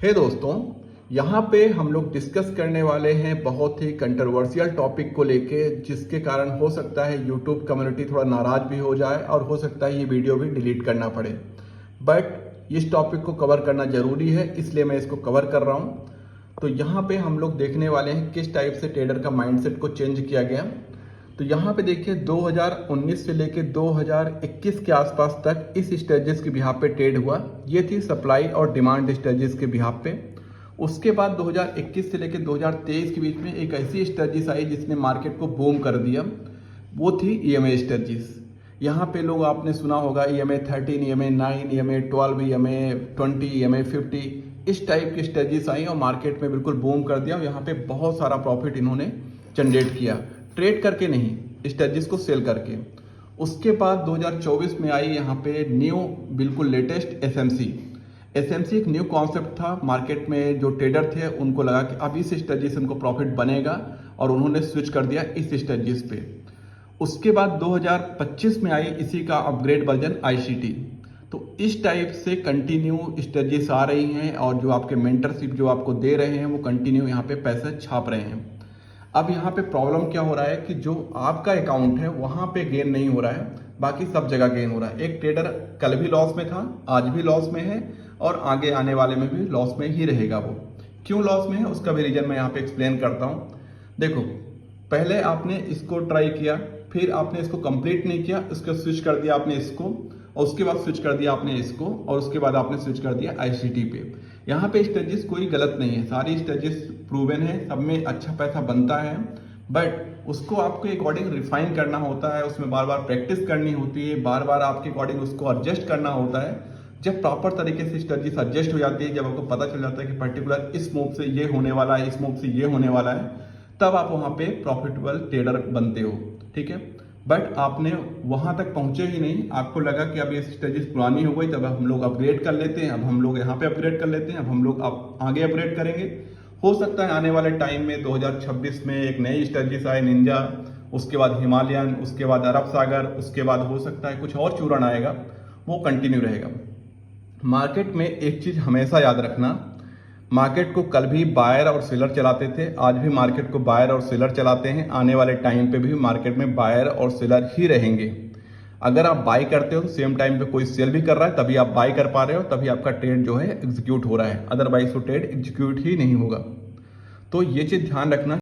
हे दोस्तों, यहाँ पे हम लोग डिस्कस करने वाले हैं बहुत ही कंट्रोवर्शियल टॉपिक को लेके, जिसके कारण हो सकता है यूट्यूब कम्युनिटी थोड़ा नाराज भी हो जाए और हो सकता है ये वीडियो भी डिलीट करना पड़े। बट इस टॉपिक को कवर करना जरूरी है, इसलिए मैं इसको कवर कर रहा हूँ। तो यहाँ पे हम लोग देखने वाले हैं किस टाइप से ट्रेडर का माइंडसेट को चेंज किया गया। तो यहाँ पे देखिए 2019 से लेके 2021 के आसपास तक इस स्टेजेस के बिहाफ पे ट्रेड हुआ। ये थी सप्लाई और डिमांड स्टेजेस के बिहाफ पे। उसके बाद 2021 से लेके 2023 के बीच में एक ऐसी स्टेजेस आई जिसने मार्केट को बूम कर दिया। वो थी ईएमए स्टेजेस। यहाँ पे लोग आपने सुना होगा EMA 13, EMA 9, EMA 12, EMA 20, EMA 50, इस टाइप की स्टेजेस आई और मार्केट में बिल्कुल बूम कर दिया। और यहाँ पे बहुत सारा प्रॉफिट इन्होंने जनरेट किया, ट्रेड करके नहीं, स्टेजेस को सेल करके। उसके बाद 2024 में आई यहाँ पे न्यू बिल्कुल लेटेस्ट एसएमसी। एसएमसी एक न्यू कॉन्सेप्ट था मार्केट में। जो ट्रेडर थे उनको लगा कि अब इस स्टेजेस से उनको प्रॉफिट बनेगा और उन्होंने स्विच कर दिया इस स्टेजेस पे। उसके बाद 2025 में आई इसी का अपग्रेड वर्जन आईसीटी। तो इस टाइप से कंटिन्यू स्टेजेस आ रही हैं और जो आपके मेंटरशिप जो आपको दे रहे हैं वो कंटिन्यू यहाँ पे पैसा छाप रहे हैं। अब यहाँ पे प्रॉब्लम क्या हो रहा है कि जो आपका अकाउंट है वहाँ पे गेन नहीं हो रहा है, बाकी सब जगह गेन हो रहा है। एक ट्रेडर कल भी लॉस में था, आज भी लॉस में है और आगे आने वाले में भी लॉस में ही रहेगा। वो क्यों लॉस में है उसका भी रीजन मैं यहाँ पे एक्सप्लेन करता हूँ। देखो, पहले आपने इसको ट्राई किया, फिर आपने इसको कंप्लीट नहीं किया, उसको स्विच कर दिया आपने इसको, और उसके बाद स्विच कर दिया आपने इसको, और उसके बाद आपने स्विच कर दिया आईसीटी पे। यहाँ पे स्टेजेस कोई गलत नहीं है, सारी स्टेजेस प्रूवन है, सब में अच्छा पैसा बनता है। बट उसको आपके अकॉर्डिंग रिफाइन करना होता है, उसमें बार बार प्रैक्टिस करनी होती है, बार बार आपके अकॉर्डिंग उसको एडजस्ट करना होता है। जब प्रॉपर तरीके से स्टेजेस एडजस्ट हो जाती है, जब आपको पता चल जाता है कि पर्टिकुलर इस मूव से ये होने वाला है, इस मूव से ये होने वाला है, तब आप वहाँ पे प्रॉफिटेबल ट्रेडर बनते हो। ठीक है, बट आपने वहाँ तक पहुँचे ही नहीं, आपको लगा कि अब ये स्टेजेस पुरानी हो गई, तब हम लोग अपग्रेड कर लेते हैं, अब हम लोग यहाँ पे अपग्रेड कर लेते हैं, अब हम लोग अब आगे अपग्रेड करेंगे। हो सकता है आने वाले टाइम में 2026 में एक नई स्टेजेस आए, निंजा, उसके बाद हिमालयन, उसके बाद अरब सागर, उसके बाद हो सकता है कुछ और चूरण आएगा, वो कंटिन्यू रहेगा। मार्केट में एक चीज़ हमेशा याद रखना, मार्केट को कल भी बायर और सेलर चलाते थे, आज भी मार्केट को बायर और सेलर चलाते हैं, आने वाले टाइम पे भी मार्केट में बायर और सेलर ही रहेंगे। अगर आप बाई करते हो तो सेम टाइम पे कोई सेल भी कर रहा है, तभी आप बाई कर पा रहे हो, तभी आपका ट्रेड जो है एग्जीक्यूट हो रहा है, अदरवाइज वो ट्रेड एग्जीक्यूट ही नहीं होगा। तो ये चीज़ ध्यान रखना।